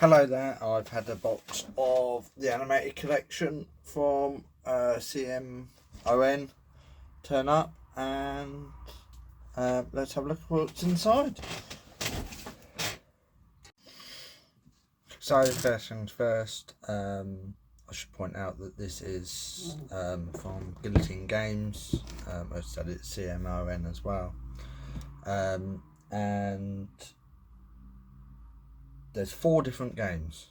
Hello there, I've had a box of the animated collection from CMON turn up, and let's have a look at what's inside. So first things first, I should point out that this is from Guillotine Games. I said it's CMON as well, and there's 4 different games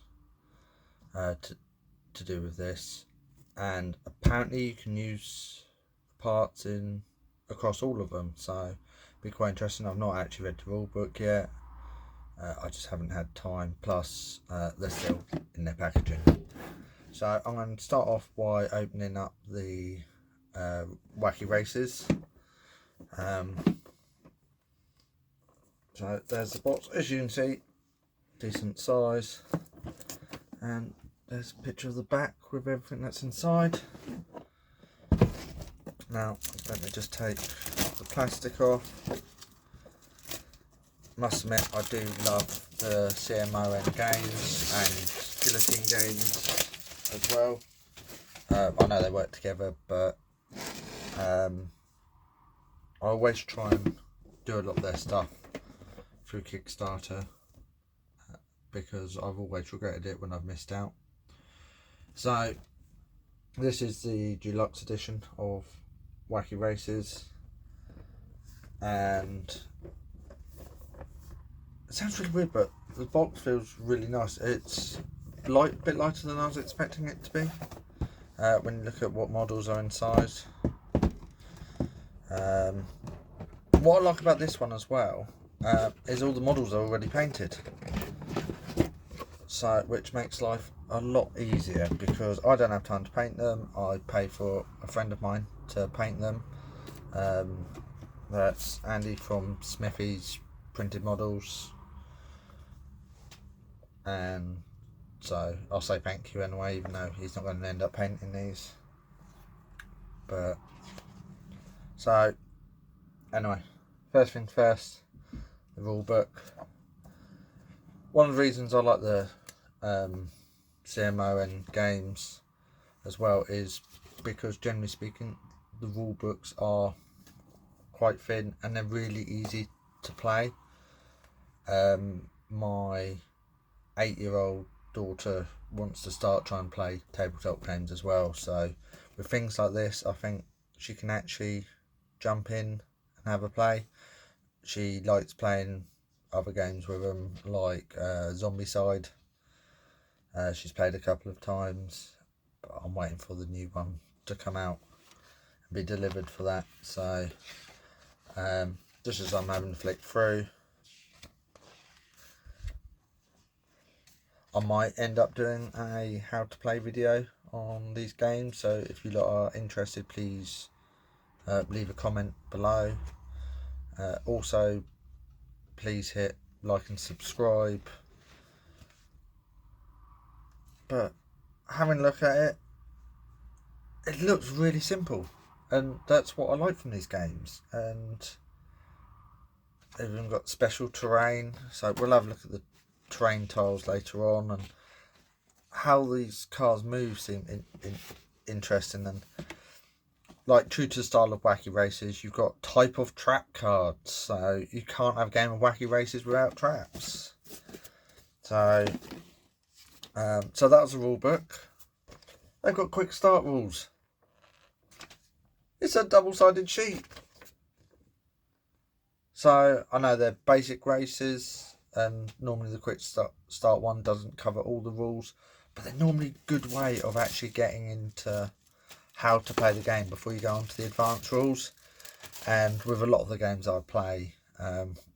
to do with this, and apparently you can use parts in across all of them, so it'll be quite interesting. I've not actually read the rule book yet. I just haven't had time, plus they're still in their packaging. So I'm going to start off by opening up the wacky races. So there's the box, as you can see, decent size, and there's a picture of the back with everything that's inside. Now let me just take the plastic off. Must admit, I do love the CMON games and Guillotine games as well. I know they work together, but I always try and do a lot of their stuff through Kickstarter, because I've always regretted it when I've missed out. So this is the deluxe edition of Wacky Races, and it sounds really weird, but the box feels really nice. It's a bit lighter than I was expecting it to be when you look at what models are inside. What I like about this one as well is all the models are already painted, so which makes life a lot easier, because I don't have time to paint them. I pay for a friend of mine to paint them. That's Andy from Smithy's Printed Models, and so I'll say thank you anyway, even though he's not going to end up painting these. But so anyway, first things first, the rule book. One of the reasons I like the CMON games as well is because, generally speaking, the rule books are quite thin and they're really easy to play. My 8-year-old daughter wants to start trying to play tabletop games as well, so with things like this I think she can actually jump in and have a play. She likes playing other games with them, like Zombicide. She's played a couple of times, but I'm waiting for the new one to come out and be delivered for that. So just as I'm having to flick through, I might end up doing a how to play video on these games, so if you lot are interested, please leave a comment below. Also, please hit like and subscribe. But having a look at it, it looks really simple, and that's what I like from these games. And they've even got special terrain, so we'll have a look at the terrain tiles later on, and how these cars move seem interesting. And like, true to the style of Wacky Races, you've got type of trap cards, so you can't have a game of Wacky Races without traps. So so that was the rule book. They've got quick start rules. It's a double-sided sheet. So I know they're basic races, and normally the quick start one doesn't cover all the rules, but they're normally a good way of actually getting into how to play the game before you go on to the advanced rules. And with a lot of the games I play,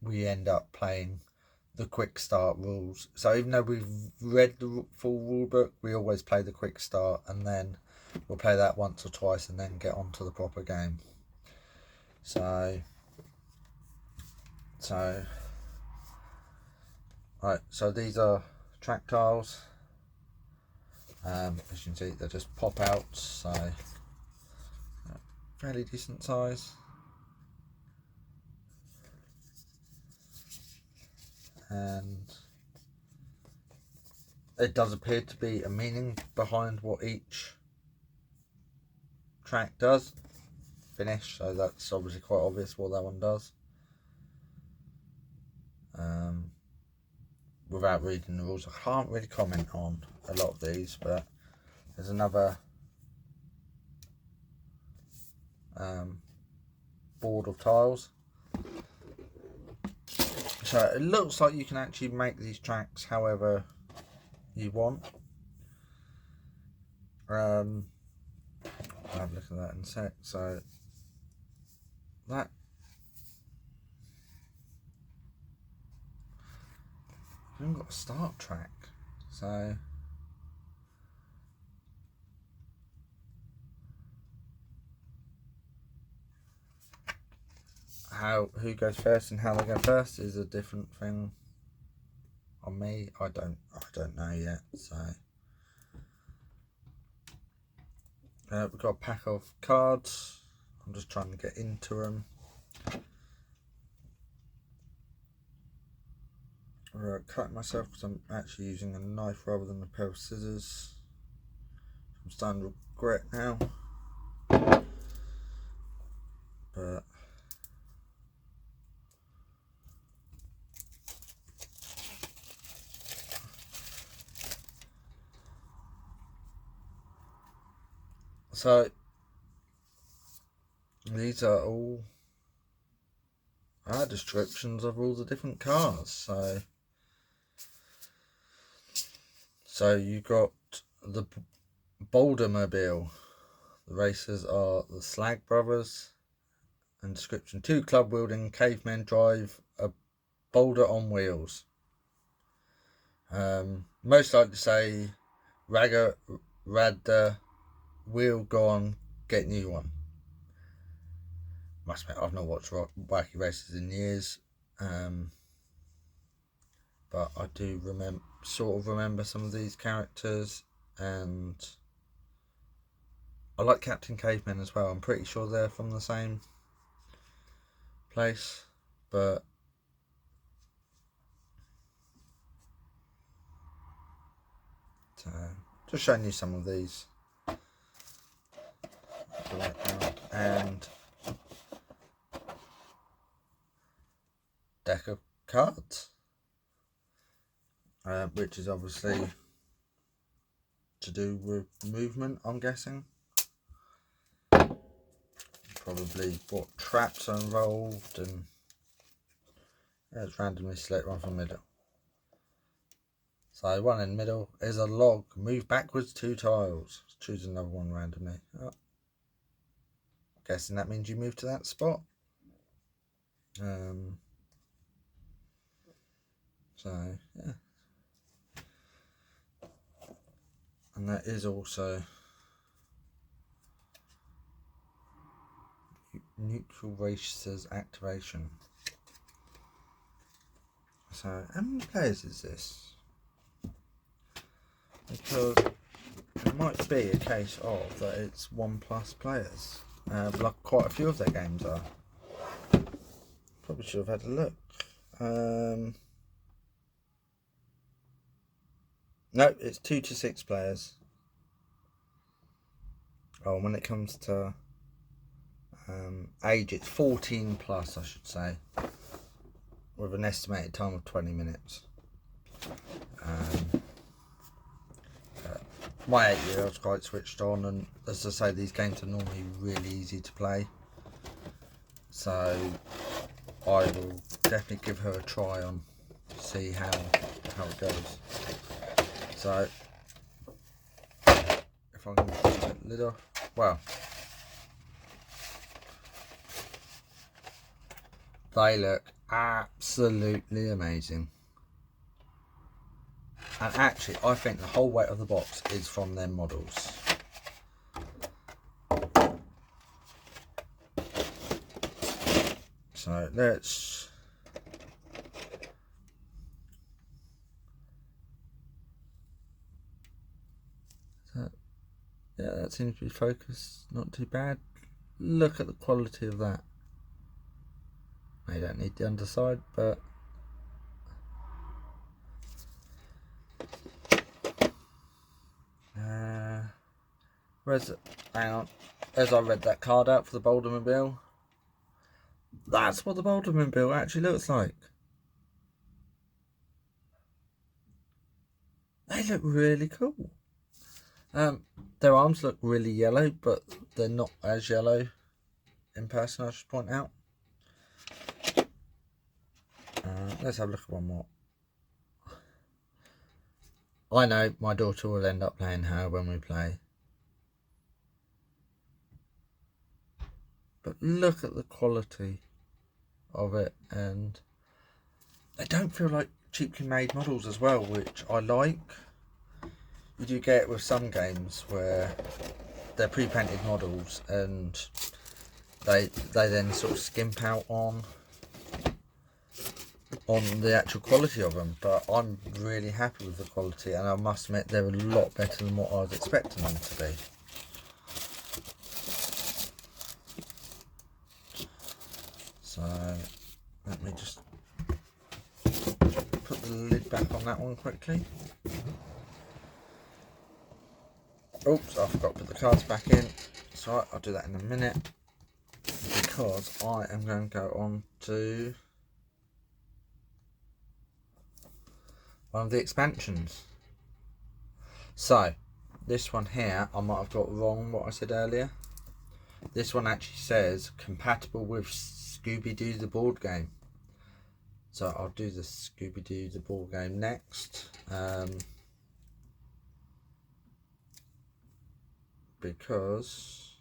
we end up playing the quick start rules. So even though we've read the full rule book, we always play the quick start, and then we'll play that once or twice and then get on to the proper game. So right, so these are track tiles. As you can see, they just pop out, so fairly decent size. And it does appear to be a meaning behind what each track does. Finish, so that's obviously quite obvious what that one does. Without reading the rules, I can't really comment on a lot of these, but there's another board of tiles. So it looks like you can actually make these tracks however you want. I'll have a look at that in a sec. So that we haven't got a start track, so who goes first and how they go first is a different thing on me. I don't know yet. So we've got a pack of cards. I'm just trying to get into them. I'm cutting myself because I'm actually using a knife rather than a pair of scissors. I'm starting to regret now, but so these are all descriptions of all the different cars. So you got the Bouldermobile. The racers are the Slag Brothers. And description: 2 club wielding cavemen drive a boulder on wheels. Most likely to say Ragga Radda, wheel gone, get new one. Must admit, I've not watched Wacky Races in years, but I do remember some of these characters, and I like Captain Caveman as well. I'm pretty sure they're from the same place, but just showing you some of these. And deck of cards, which is obviously to do with movement, I'm guessing. Probably what traps are involved, and let's randomly select one from the middle. So one in the middle is a log. Move backwards 2 tiles. Choose another one randomly. Oh. Guessing that means you move to that spot. So yeah, and that is also neutral racers activation. So how many players is this? Because it might be a case of that it's 1+ players. Like quite a few of their games are. Probably should have had a look. No, it's 2 to 6 players. Oh, when it comes to age, it's 14+, I should say, with an estimated time of 20 minutes. My 8-year-old's quite switched on, and as I say, these games are normally really easy to play, so I will definitely give her a try on, see how it goes. So if I can just take the lid off, well, they look absolutely amazing. And actually, I think the whole weight of the box is from their models. So let's... Yeah, that seems to be focused. Not too bad. Look at the quality of that. I don't need the underside, but... Hang on. As I read that card out for the Bouldermobile, that's what the Bouldermobile actually looks like. They look really cool. Their arms look really yellow, but they're not as yellow in person, I should point out. Let's have a look at one more. I know my daughter will end up playing her when we play. But look at the quality of it, and they don't feel like cheaply made models as well, which I like. You do get it with some games where they're pre-painted models and they then sort of skimp out on the actual quality of them, but I'm really happy with the quality, and I must admit they're a lot better than what I was expecting them to be. So let me just put the lid back on that one quickly. Oops, I forgot to put the cards back in. So I'll do that in a minute, because I am going to go on to one of the expansions. So this one here, I might have got wrong what I said earlier. This one actually says compatible with Scooby-Doo the board game. So I'll do the Scooby-Doo the board game next. Because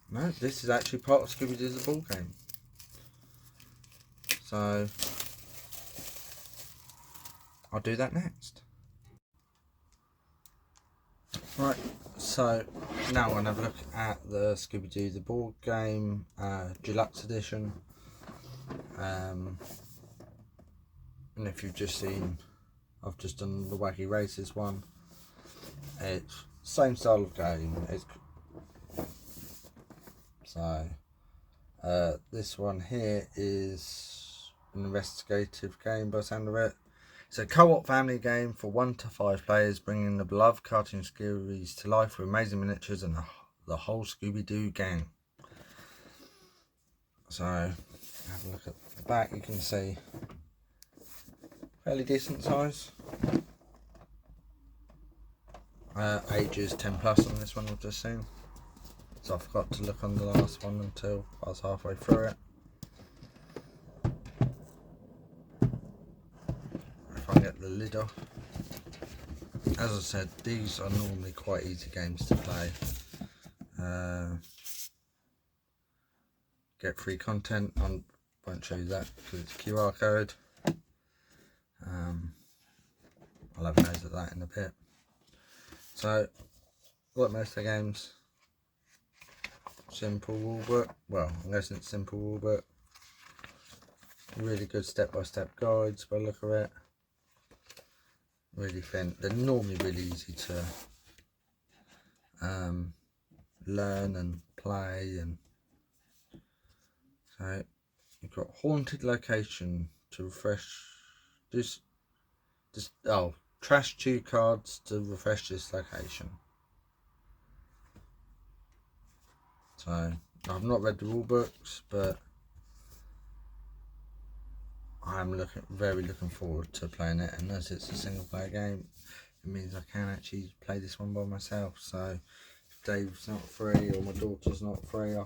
no, this is actually part of Scooby-Doo the board game. So I'll do that next. Right, so now I'm going to have a look at the Scooby-Doo the board game deluxe edition. And if you've just seen, I've just done the Wacky Races one. It's same style of game. This one here is an investigative game by the sound of it. It's a co-op family game for 1 to 5 players, bringing the beloved cartoon series to life with amazing miniatures and the whole Scooby-Doo gang. So, have a look at the back. You can see fairly decent size. Ages 10 plus on this one I've just seen. So I forgot to look on the last one until I was halfway through it. If I can get the lid off. As I said, these are normally quite easy games to play. Get free content. I won't show you that because it's a QR code. I'll have a nose at that in a bit. So, like most of the games, simple rulebook. Well, I'm guessing it's simple rulebook. Really good step-by-step guides by the look of it. Really thin. They're normally really easy to learn and play. And so you've got haunted location to refresh. Trash 2 cards to refresh this location. So I've not read the rule books, but I'm very looking forward to playing it. And as it's a single player game, it means I can actually play this one by myself. So if Dave's not free or my daughter's not free, I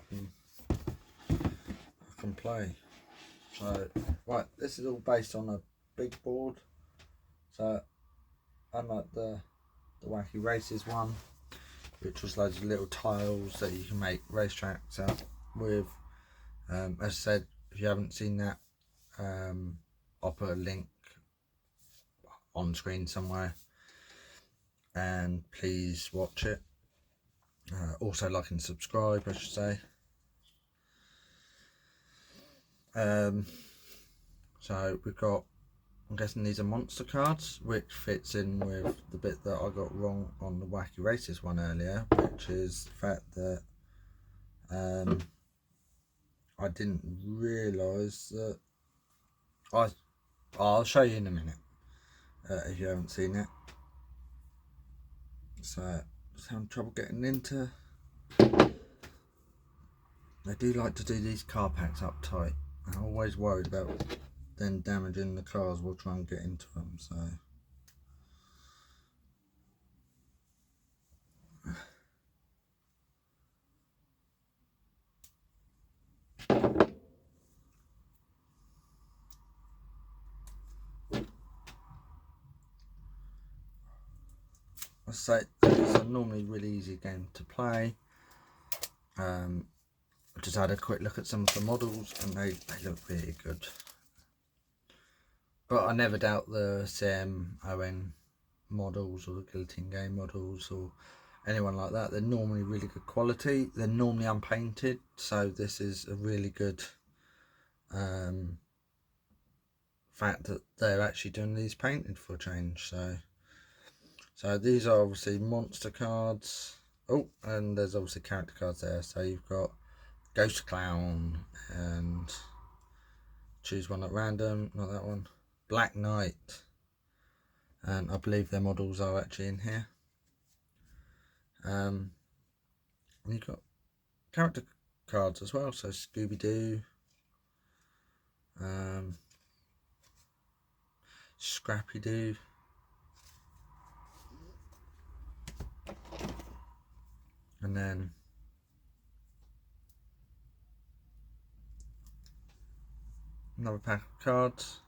can play. So right, this is all based on a big board. So unlike the Wacky Races one, which was loads of little tiles that you can make racetracks out with. As I said, if you haven't seen that, I'll put a link on screen somewhere, and please watch it. Also like and subscribe, I should say. So we've got, I'm guessing these are monster cards, which fits in with the bit that I got wrong on the Wacky Races one earlier, which is the fact that I didn't realise that I'll show you in a minute. if you haven't seen it. So just having trouble getting into. They do like to do these car packs up tight. I'm always worried about then damaging the cars while trying to get into them. So I say it's a normally really easy game to play. I just had a quick look at some of the models and they look really good. But I never doubt the CMON models or the Guillotine Game models or anyone like that. They're normally really good quality. They're normally unpainted, so this is a really good fact that they're actually doing these painted for a change. So these are obviously monster cards. Oh, and there's obviously character cards there. So you've got Ghost Clown and choose one at random, not that one. Black Knight, and I believe their models are actually in here. And you've got character cards as well, so Scooby-Doo, Scrappy-Doo, and then another pack of cards.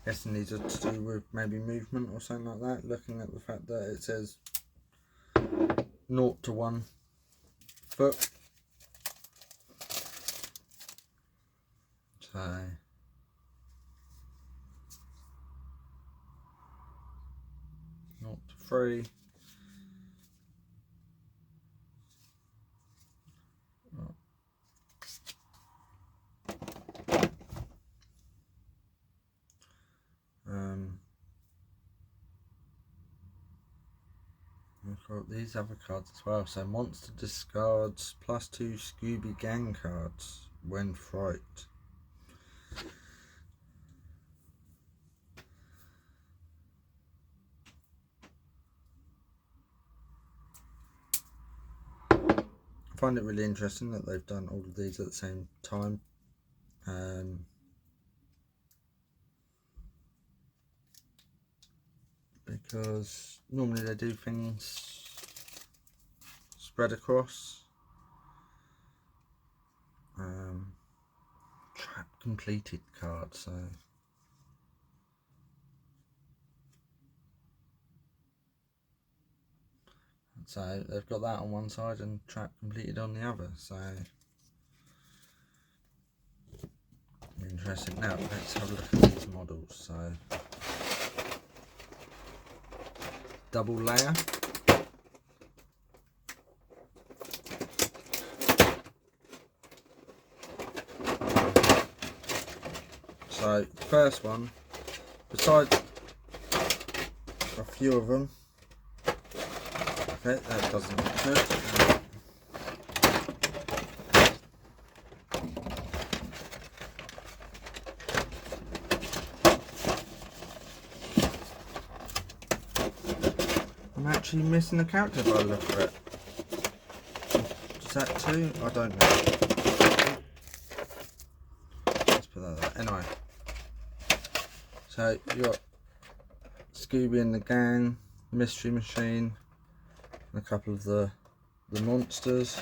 Guessing these are to do with maybe movement or something like that, looking at the fact that it says 0 to 1 foot. So 0 to 3. We've got these other cards as well. So monster discards +2 Scooby Gang cards when fright. I find it really interesting that they've done all of these at the same time. Because normally they do things spread across. Trap completed card, so they've got that on one side and trap completed on the other, so interesting. Now let's have a look at these models. So double layer, so first one, besides a few of them, okay, that doesn't look good. I'm actually missing a character if I look for it. Is that two? I don't know. Let's put that there. Anyway. So you got Scooby and the Gang, Mystery Machine, and a couple of the monsters.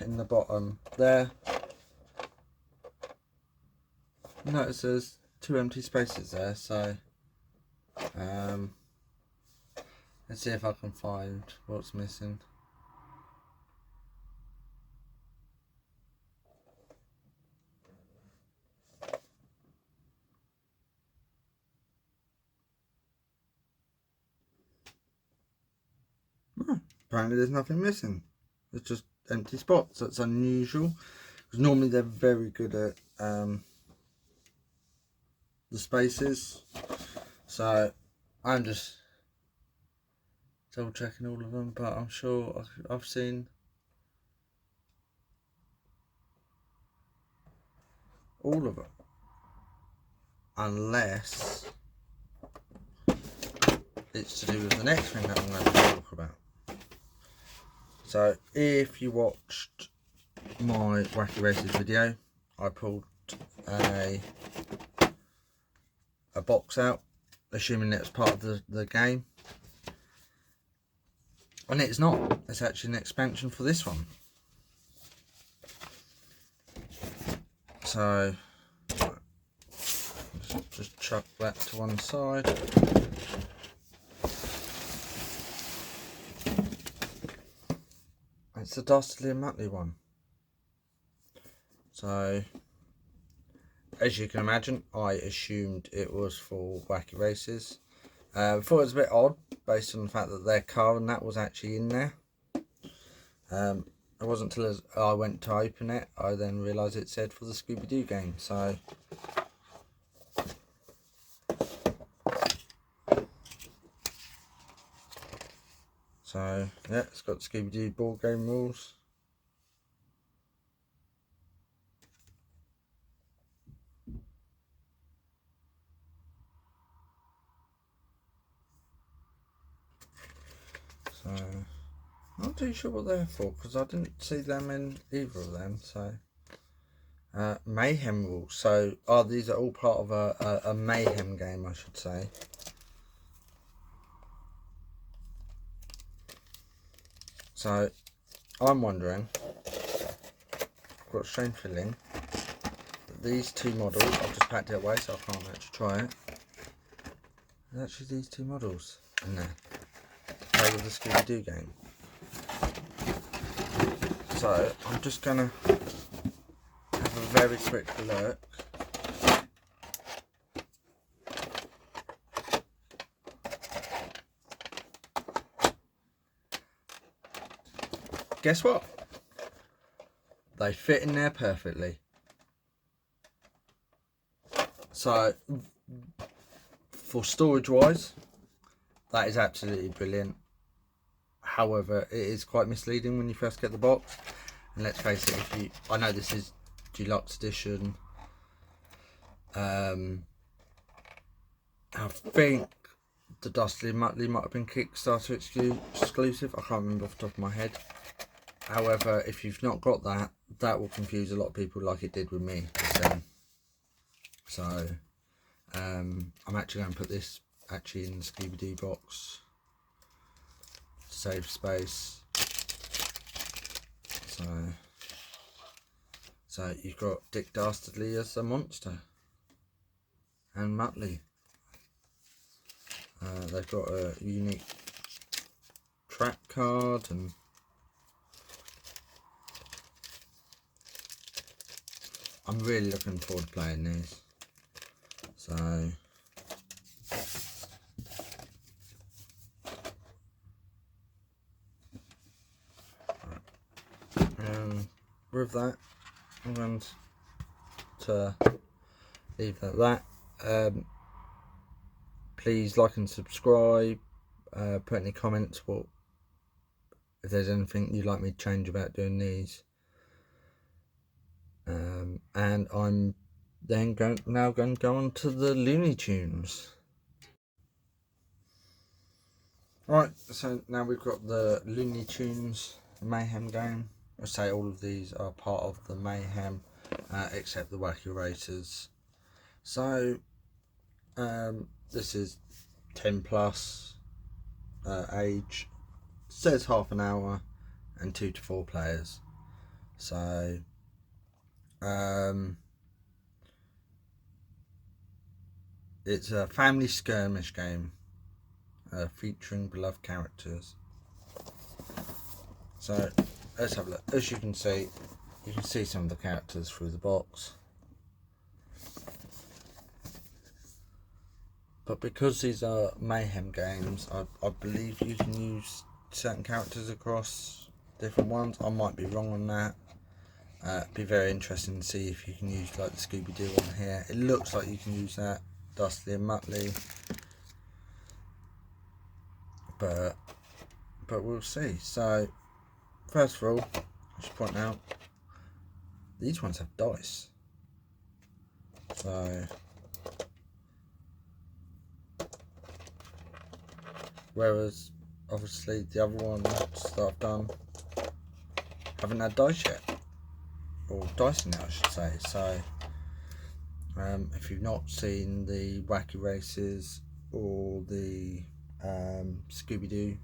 In the bottom there, notice there's 2 empty spaces there, so let's see if I can find what's missing. Oh, apparently there's nothing missing. It's just empty spots. That's unusual, because normally they're very good at the spaces. So I'm just double checking all of them, but I'm sure I've seen all of them. unless it's to do with the next thing that I'm going to talk about. So if you watched my Wacky Races video, I pulled a box out, assuming it was part of the game, and it's not. It's actually an expansion for this one. So just chuck that to one side. It's the Dastardly and Muttley one. So as you can imagine, I assumed it was for Wacky Races. I thought it was a bit odd based on the fact that their car and that was actually in there. It wasn't until I went to open it, I then realised it said for the Scooby-Doo game. So yeah, it's got Scooby-Doo board game rules. So not too sure what they're for, because I didn't see them in either of them. So mayhem rules. So these are all part of a mayhem game, I should say. So I'm wondering, I've got a strange feeling that these two models, I've just packed it away so I can't actually try it. There's actually these two models in there to play with the Scooby-Doo game. So I'm just gonna have a very quick look. Guess what? They fit in there perfectly. So for storage wise, that is absolutely brilliant. However, it is quite misleading when you first get the box. And let's face it, I know this is deluxe edition. I think the Dastardly and Muttley might have been Kickstarter exclusive. I can't remember off the top of my head. However, if you've not got that, that will confuse a lot of people like it did with me. So I'm actually going to put this actually in the Scooby-Doo box to save space. So you've got Dick Dastardly as a monster and Muttley. They've got a unique track card, and I'm really looking forward to playing these. So with that, I'm going to leave it at that. Please like and subscribe. Put any comments if there's anything you'd like me to change about doing these. And I'm then now going to go on to the Looney Tunes. Right, so now we've got the Looney Tunes Mayhem game. I say all of these are part of the Mayhem, except the Wacky Races. So this is 10 plus age, says half an hour, and 2 to 4 players. So it's a family skirmish game featuring beloved characters. So let's have a look. As you can see some of the characters through the box. But because these are Mayhem games, I believe you can use certain characters across different ones. I might be wrong on that. It'd be very interesting to see if you can use like the Scooby-Doo one here. It looks like you can use that, Dastardly and Muttley. But we'll see. So first of all, I should point out these ones have dice. So whereas obviously the other ones that I've done haven't had dice yet, or dice in it I should say. So if you've not seen the Wacky Races or the Scooby-Doo,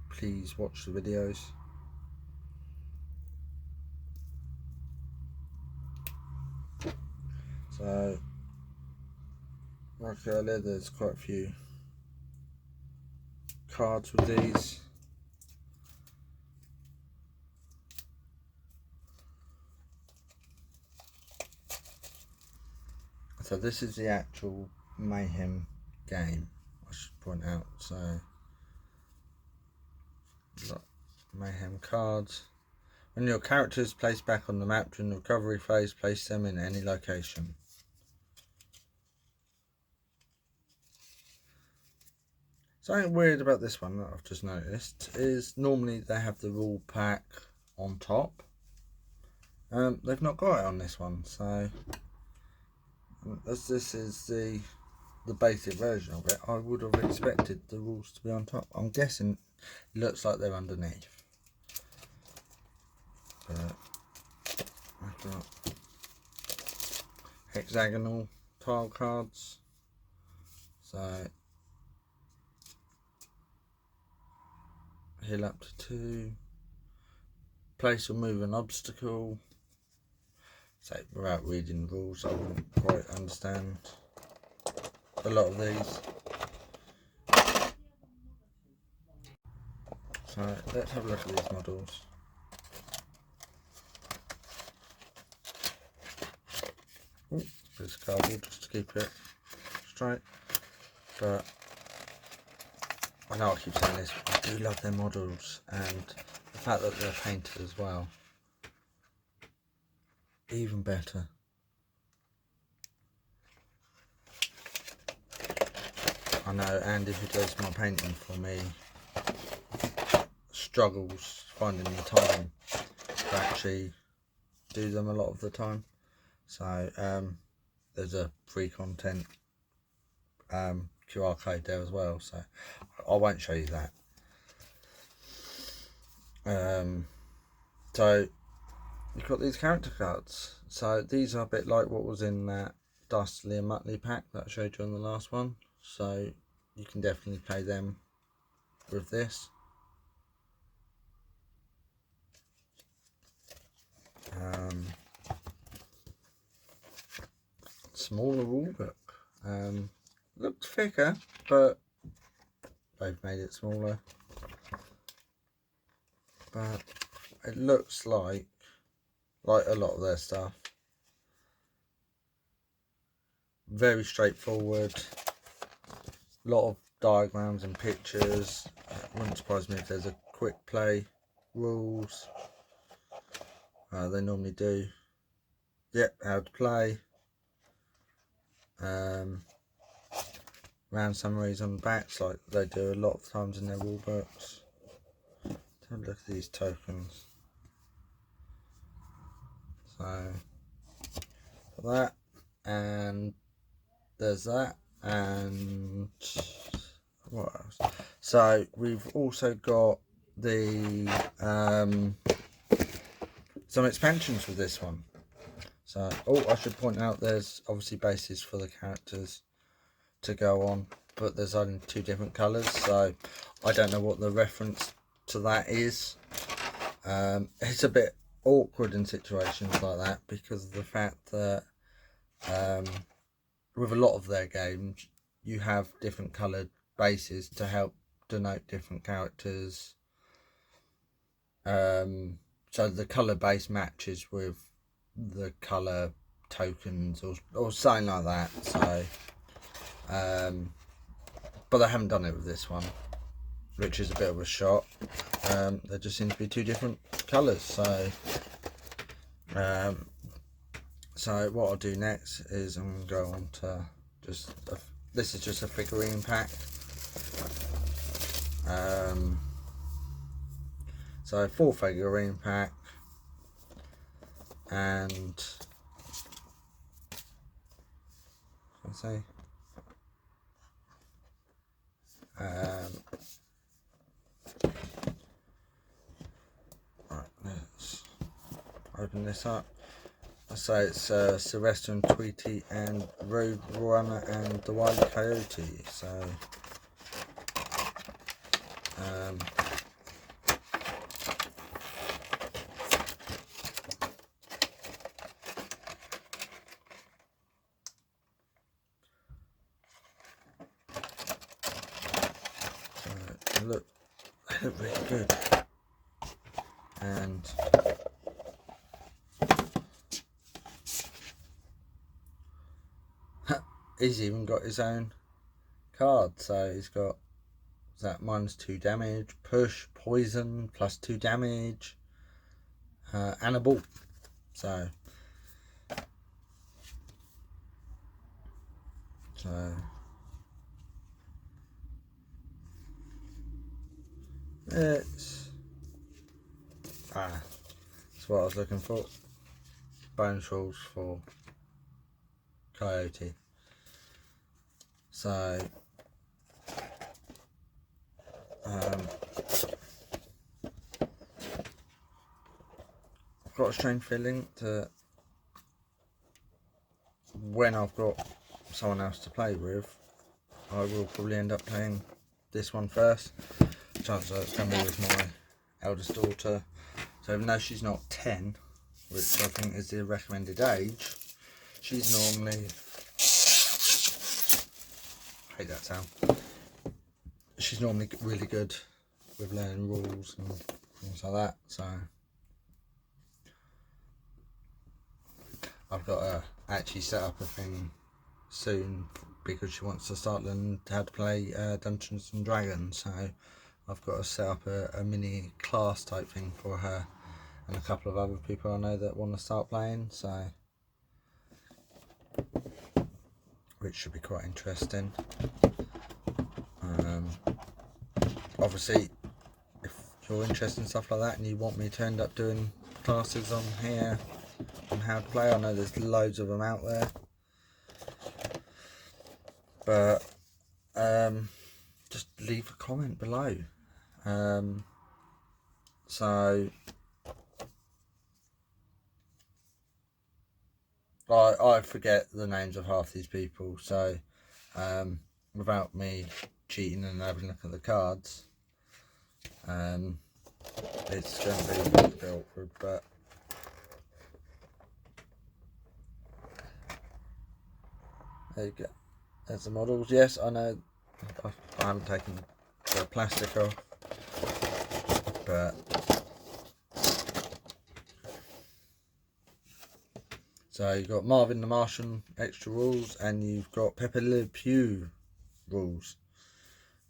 please watch the videos. So like earlier, there's quite a few cards with these. So this is the actual Mayhem game, I should point out. So look, Mayhem cards. When your character is placed back on the map during the recovery phase, place them in any location. Something weird about this one that I've just noticed is normally they have the rule pack on top. They've not got it on this one, so as this is the basic version of it, I would have expected the rules to be on top. I'm guessing it looks like they're underneath. But I've got hexagonal tile cards. So heal up to 2. Place or move an obstacle. So without reading the rules, I wouldn't quite understand a lot of these. So let's have a look at these models. Ooh, bit of cardboard just to keep it straight. But I know I keep saying this, I do love their models, and the fact that they're painted as well, even better. I know Andy, who does my painting for me, struggles finding the time to actually do them a lot of the time. So there's a free content QR code there as well, so I won't show you that. So you've got these character cards. So these are a bit like what was in that Dastardly and Muttley pack that I showed you on the last one. So you can definitely play them with this. Smaller rule book. Looked thicker, but they've made it smaller. But it looks like a lot of their stuff. Very straightforward. A lot of diagrams and pictures. Wouldn't surprise me if there's a quick play rules. They normally do. Yep, how to play. Round summaries on the backs, like they do a lot of times in their rule books. Have a look at these tokens. So that, and there's that, and what else? So we've also got the some expansions with this one. So I should point out there's obviously bases for the characters to go on, but there's only 2 different colours, so I don't know what the reference to that is. It's a bit awkward in situations like that because of the fact that with a lot of their games you have different coloured bases to help denote different characters, so the colour base matches with the colour tokens or something like that. So but they haven't done it with this one, which is a bit of a shock. There just seems to be 2 different colours. So what I'll do next is I'm going to go on to this is just a figurine pack. So 4 figurine pack, and let's see. Right, let's open this up. I say it's Sylvester and Tweety and Roadrunner and the Wile E. Coyote. So they look really good, and he's even got his own card. So he's got that -2 damage, push, poison, +2 damage, and a ball. So that's what I was looking for. Bonus rules for Coyote. So I've got a strange feeling that when I've got someone else to play with, I will probably end up playing this one first. Chances are it's going to be with my eldest daughter. So even though she's not 10, which I think is the recommended age, she's normally, I hate that sound, she's normally really good with learning rules and things like that. So I've got to actually set up a thing soon because she wants to start learning how to play Dungeons and Dragons. So I've got to set up a mini class type thing for her and a couple of other people I know that want to start playing. So which should be quite interesting. Obviously, if you're interested in stuff like that and you want me to end up doing classes on here on how to play, I know there's loads of them out there, but just leave a comment below. So I forget the names of half these people, so without me cheating and having a look at the cards, it's going to be a bit awkward, but there you go. There's the models. Yes, I know I haven't taken the plastic off, but so you've got Marvin the Martian extra rules, and you've got Pepe Le Pew rules.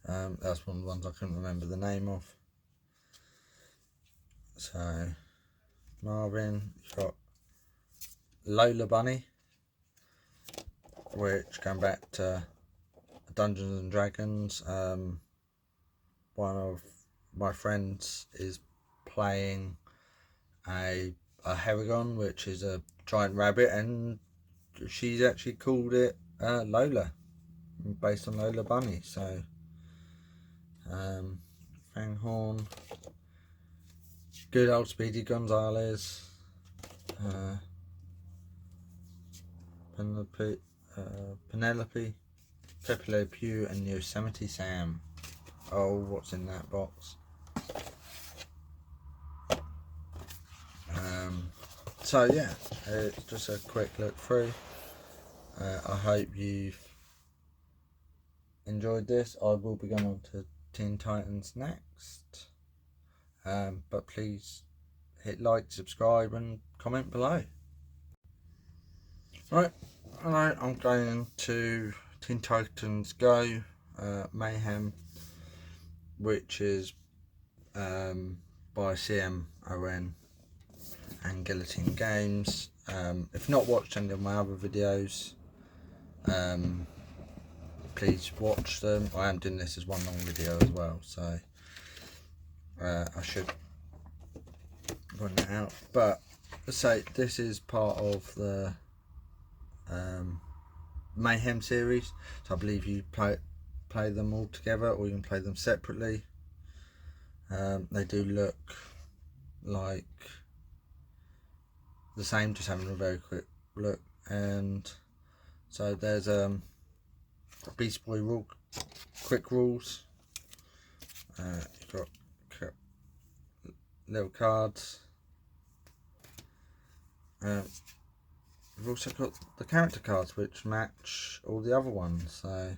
That's one of the ones I couldn't remember the name of. So Marvin, you've got Lola Bunny, which going back to Dungeons and Dragons. One of my friends is playing a Heragon, which is a giant rabbit, and she's actually called it Lola, based on Lola Bunny. So Fanghorn, good old Speedy Gonzales, Penelope, Pepe Le Pew, and Yosemite Sam. Oh, what's in that box? So yeah, it's just a quick look through. I hope you've enjoyed this. I will be going on to Teen Titans next, but please hit like, subscribe and comment below. Right, I'm going to Teen Titans Go, Mayhem, which is by CMON and Guillotine Games. If not watched any of my other videos, please watch them. I am doing this as one long video as well, so I should run that out. But let's say this is part of the Mayhem series, so I believe you play them all together, or you can play them separately. They do look like the same, just having a very quick look. And so there's Beast Boy rule, quick rules. You've got little cards. We've also got the character cards which match all the other ones. So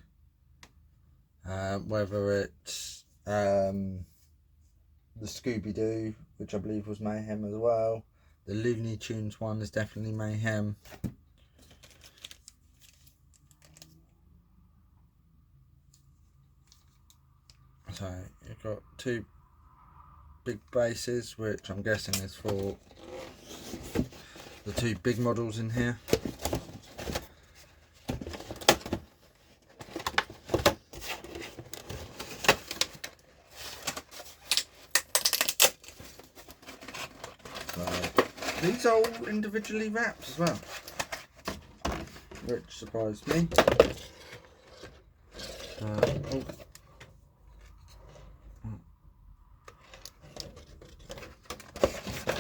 whether it's the Scooby-Doo, which I believe was Mayhem as well. The Looney Tunes one is definitely Mayhem. So you've got two big bases, which I'm guessing is for the two big models in here. These are all individually wrapped as well, which surprised me.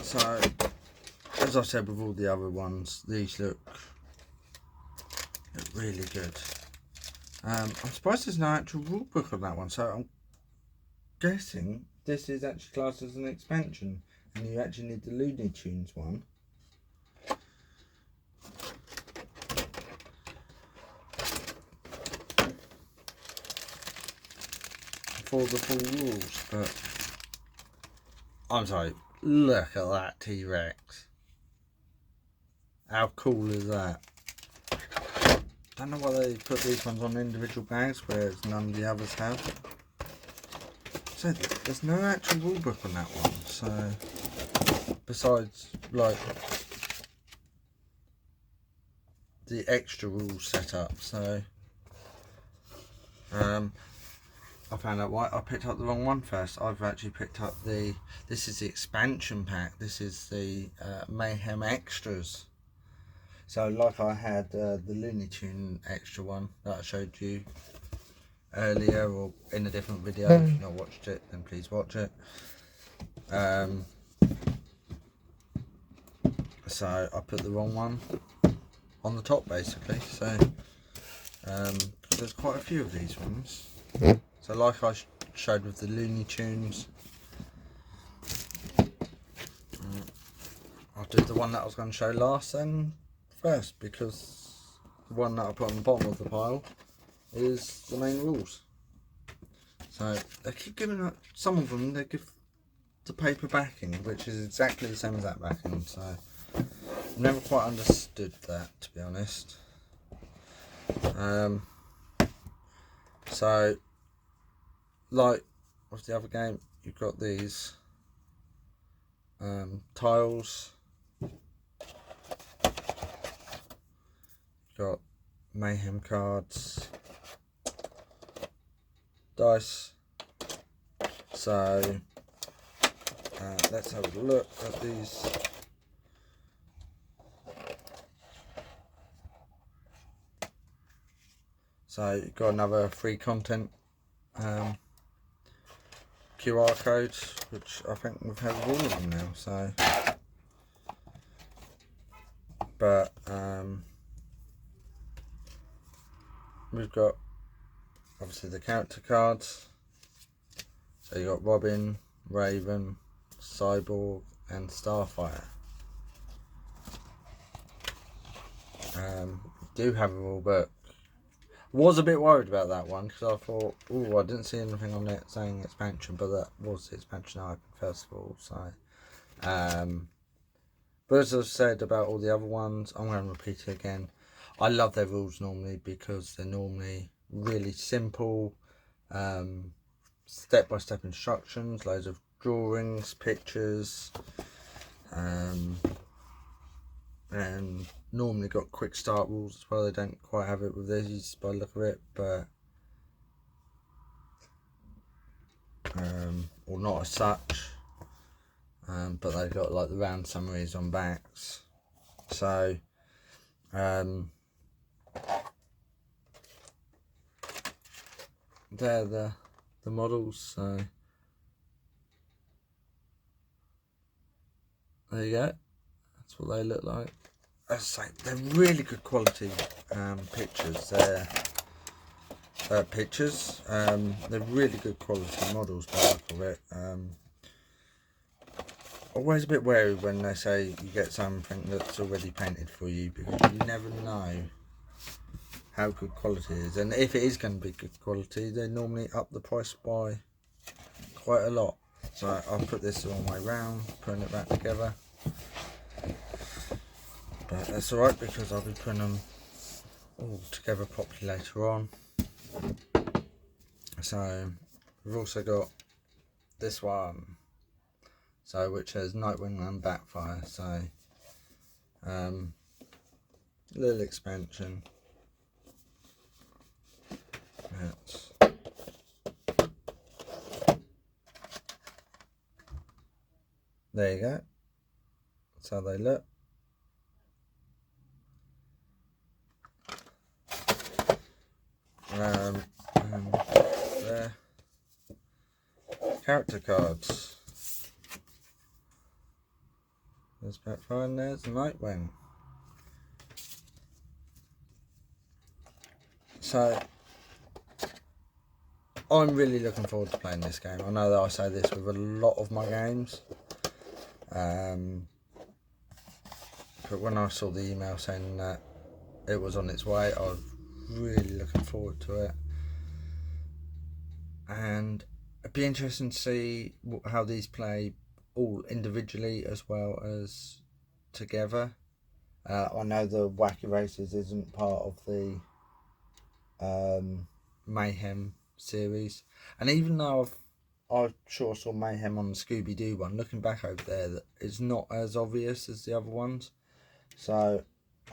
So, as I said with all the other ones, these look really good. I'm surprised there's no actual rule book on that one, so I'm guessing this is actually classed as an expansion. And you actually need the Looney Tunes one. For the full rules, but I'm sorry, look at that T-Rex. How cool is that? Don't know why they put these ones on individual bags, whereas none of the others have. So there's no actual rule book on that one, so besides like the extra rules set up. So I found out why I picked up the wrong one first. I've actually picked up this is the expansion pack. This is the Mayhem extras. So like I had the Looney Tune extra one that I showed you earlier or in a different video. If you've not watched it, then please watch it. So I put the wrong one on the top basically. So there's quite a few of these ones. So like I showed with the Looney Tunes, I'll do the one that I was going to show last then first, because the one that I put on the bottom of the pile is the main rules. So they keep giving up, some of them they give the paper backing, which is exactly the same as that backing. So I've never quite understood that, to be honest. So like with the other game, you've got these tiles, you've got Mayhem cards, dice. So let's have a look at these. So you've got another free content QR code, which I think we've had all of them now. So, but we've got obviously the character cards. So you got Robin, Raven, Cyborg, and Starfire. Do have a rule book. Was a bit worried about that one because I thought, oh, I didn't see anything on it saying expansion, but that was the expansion icon first of all. So, but as I've said about all the other ones, I'm going to repeat it again. I love their rules normally because they're normally really simple, step-by-step instructions, loads of drawings, pictures, and normally got quick start rules as well. They don't quite have it with these by the look of it, but or not as such, but they've got like the round summaries on backs. So they're the models. So there you go. That's what they look like. As I say, they're really good quality pictures. They're really good quality models by the look of it. Always a bit wary when they say you get something that's already painted for you, because you never know how good quality it is, and if it is going to be good quality, they normally up the price by quite a lot. So I'll put this the wrong way round, putting it back together, but that's alright because I'll be putting them all together properly later on. So we've also got this one, so which has Nightwing and Backfire, so little expansion. There you go. That's how they look. And there. Character cards. There's Backfire and there's Nightwing. So I'm really looking forward to playing this game. I know that I say this with a lot of my games, but when I saw the email saying that it was on its way, I was really looking forward to it, and it'd be interesting to see how these play all individually as well as together. I know the Wacky Races isn't part of the Mayhem series, and even though I sure saw Mayhem on the Scooby-Doo one, looking back over there, that it's not as obvious as the other ones, so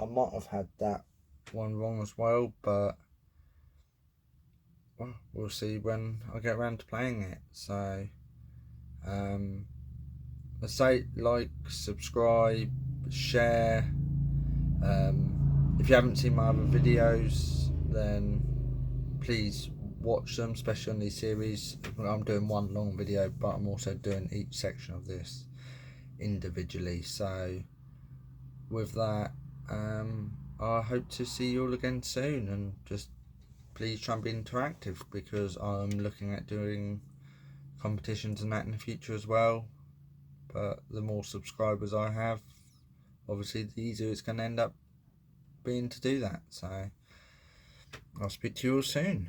I might have had that one wrong as well, but well, we'll see when I get around to playing it. So let's say like, subscribe, share. If you haven't seen my other videos, then please watch them, especially on these series. I'm doing one long video, but I'm also doing each section of this individually. So with that, I hope to see you all again soon, and just please try and be interactive, because I'm looking at doing competitions and that in the future as well. But the more subscribers I have, obviously the easier it's going to end up being to do that. So I'll speak to you all soon.